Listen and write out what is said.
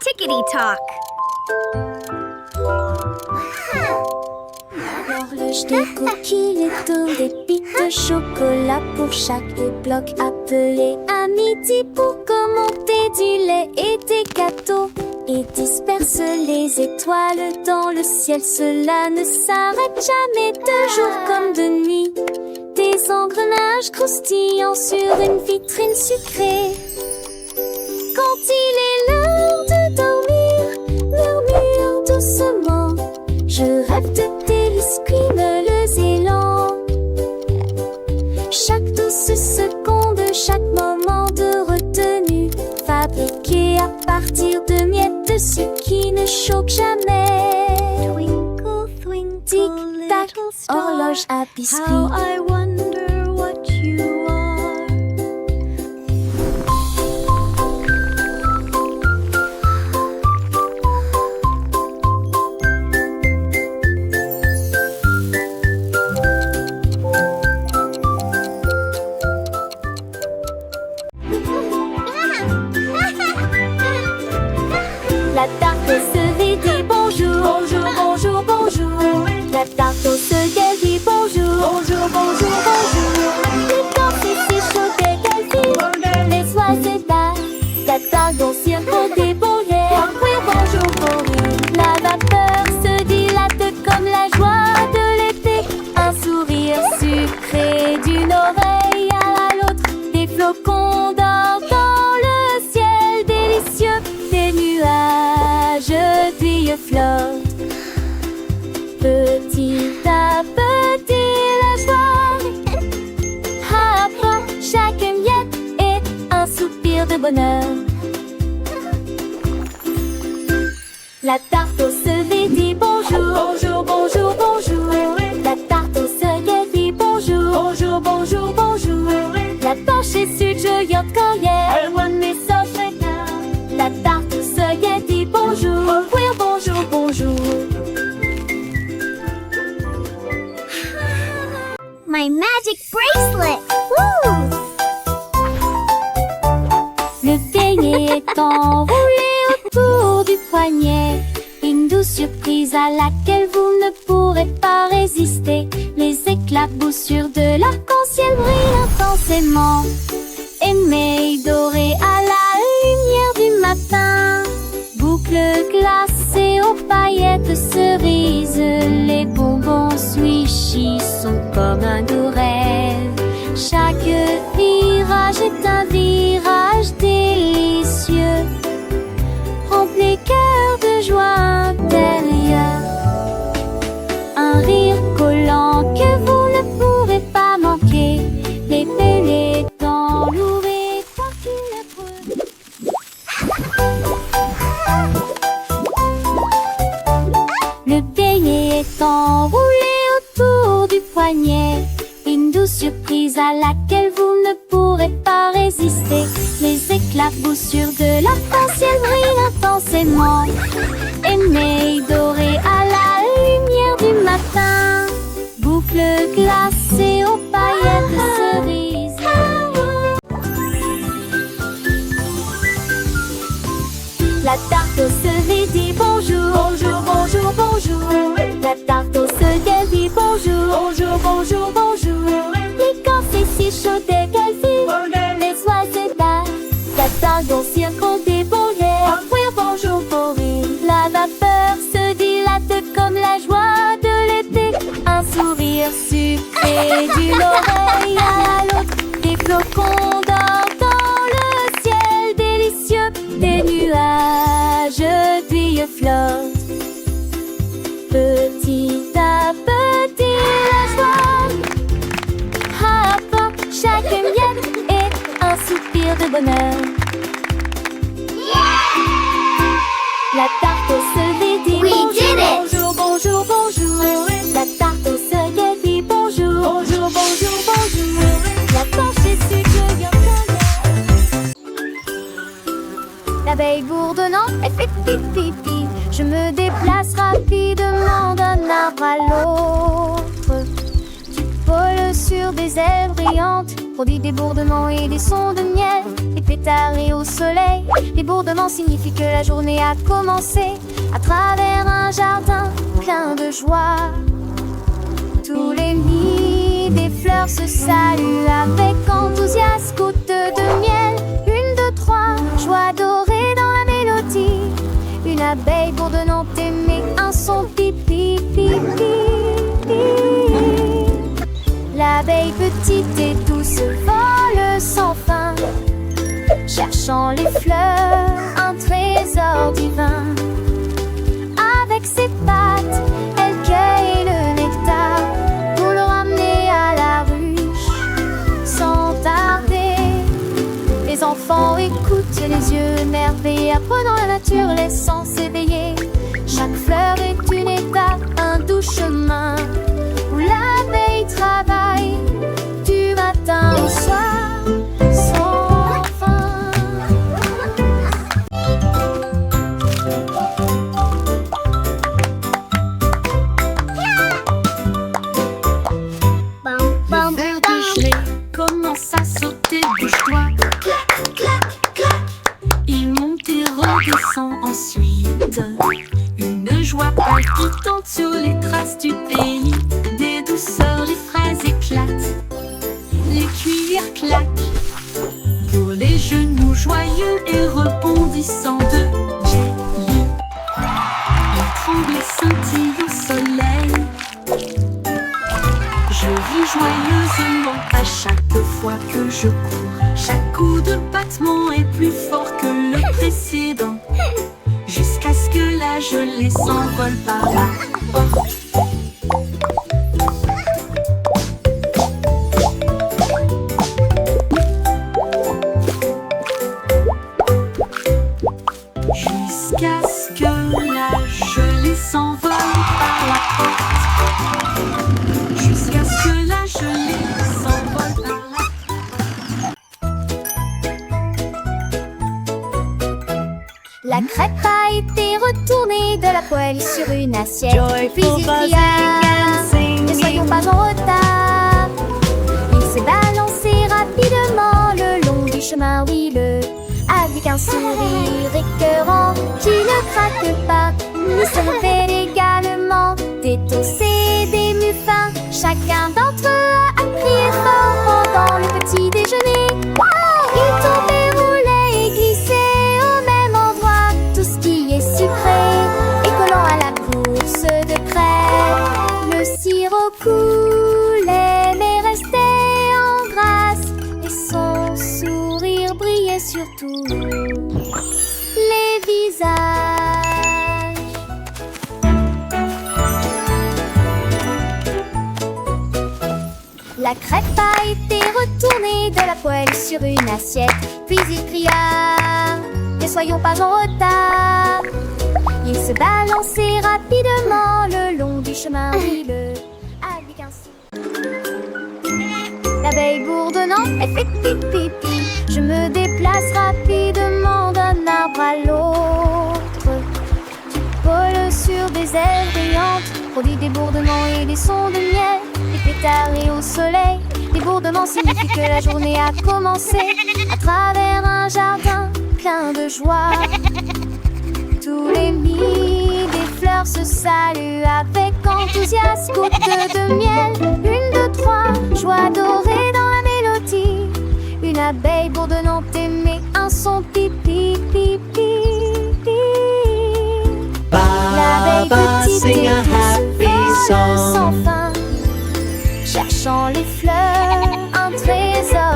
Tickety Talk. L'horloge de cookies, les tours des pics de chocolat pour chaque bloc appelé à midi pour commenter du lait et des gâteaux et disperse les étoiles dans le ciel. Cela ne s'arrête jamais, de jour comme de nuit. Des engrenages croustillants sur une vitrine sucrée. Quand il est l'heure de dormir, murmure doucement. Je rêve de délices crémeuses et lents. Chaque douce seconde, chaque moment de retenue, fabriqué à partir de miettes de sucre qui ne choque jamais. Twinkle, twinkle, Tic-tac, little star, horloge à biscuits. how I wonder what you are. La tarte au cerise dit bonjour. Bonjour, bonjour, bonjour. La tarte au cerise dit bonjour. Bonjour, bonjour, bonjour. L'écorce est si chaude qu'elle vit. Les oiseaux dansent. La tarte au cirque déboulée. Oui, bonjour, bonjour. La vapeur se dilate comme la joie de l'été. Un sourire sucré d'une oreille à l'autre. Des flocons d'or dans le ciel délicieux. Des nuages d'huile flotte. Petit à petit la joie apprend chaque miette et un soupir de bonheur. La tarte au cerise dit bonjour. Bonjour, bonjour, bonjour. La tarte au cerise dit bonjour. Bonjour, bonjour, bonjour. La torche est sud, je yorde corrière. Everyone is so sweet now. La tarte au cerise dit bonjour. Oui, bonjour, bonjour. My magic bracelet. Woo! Le beignet est enroulé autour du poignet. Une douce surprise à laquelle vous ne pourrez pas résister. Les éclaboussures de l'arc-en-ciel brillent intensément. Émeraude dorée à la lumière du matin. Boucles glacées aux paillettes de cerises. Les bonbons swishy sont comme un doux rêve. Chaque virage est un virage délicieux. Remplis les cœurs de joie intérieure. Un rire collant que vous ne pourrez pas manquer. Les belles dans lourd et quoi qu'il Le beignet est enroulé autour du poignet. Une douce surprise à laquelle vous ne pourrez pas résister. Les éclaboussures de l'arc-en-ciel brillent intensément. Émeraude dorée à la lumière du matin. Boucles glacées aux paillettes de cerises. La tarte au cerise dit bonjour. Bonjour, bonjour, bonjour. La tarte au cerise dit bonjour. Bonjour, bonjour, bonjour. L'écorce est si chaude qu'elle vit. Les oiseaux dansent. La tarte au cirque déboulée. Oui, bonjour, bonjour. La vapeur se dilate comme la joie de l'été. Un sourire sucré d'une oreille à l'autre. Des flocons d'or dans le ciel délicieux. Des nuages d'huile flotte. Petit à petit la joie apprend chaque miette et un soupir de bonheur. La tarte au cerise dit We bonjour. did it. Bonjour, bonjour, bonjour. La tarte au cerise dit bonjour. Bonjour, bonjour, bonjour. La torche est sud, je yorde corrière. L'abeille bourdonnante, elle fait pipi. Je me déplace rapidement d'un arbre à l'autre. Du pôle sur des ailes brillantes, produit des bourdonnements et des sons de miel, des pétards au soleil. Les bourdonnements signifient que la journée a commencé, à travers un jardin plein de joie. Tous les nids des fleurs se saluent avec enthousiasme, gouttes de miel. Une, deux, trois, joie dorée dans la mélodie. Une abeille bourdonnante émet un son pipi, pipi, pipi. L'abeille petite et douce vole sans fin, cherchant les fleurs, un trésor divin. Avec ses pattes, elle cueille le nectar pour le ramener à la ruche sans tarder. Les enfants écoutent les yeux émerveillés, apprenant la nature, les sens éveillés. Chaque fleur est une étape, un doux chemin où l'abeille travaille du matin au soir sans fin. Le verre de gelée commence à sauter, bouge-toi. Clac, clac, clac. Il monte et redescend ensuite. Une joie palpitante sur les traces du pays. Des douceurs, les fraises éclatent, les cuillères claquent. Pour les genoux joyeux et rebondissants de Jelly, il tremble et scintille au soleil. Je ris joyeusement à chaque fois que je cours. Chaque coup de battement est plus fort que le précédent, jusqu'à ce que la gelée s'envole par la porte. Jusqu'à ce que la gelée s'envole par la porte. Jusqu'à ce que la gelée s'envole par la porte. La crêpe a été retournée de la poêle sur une assiette. Puis il cria, ne soyons pas en retard. Il s'est balancé rapidement le long du chemin huileux, avec un sourire écœurant qui ne craque pas. Il se révèle également des tosses et des muffins. Chacun d'entre eux a crié fort pendant le petit déjeuner. Il tombait, roulait et glissait au même endroit. Tout ce qui est sucré et collant à la course de crêpes. Le sirop coulait mais restait en grâce, et son sourire brillait sur tous les visages. La crêpe a été retournée de la poêle sur une assiette. Puis il cria, ne soyons pas en retard. Il se balançait rapidement le long du chemin huileux, avec un sourire. L'abeille bourdonnant, elle fait pipi pipi. Je me déplace rapidement d'un arbre à l'autre. Du pôle sur des ailes brillantes, produit des bourdonnements et des sons de miel. Des pétards au soleil. Les bourdonnements signifient que la journée a commencé, à travers un jardin plein de joie. Tous les nids des fleurs se saluent avec enthousiasme, gouttes de miel. Une, deux, trois, joie dorée dans la mélodie. Une abeille bourdonnante émet un son pipi, pipi, pipi. L'abeille petite et douce vole sans fin, cherchant les fleurs, un trésor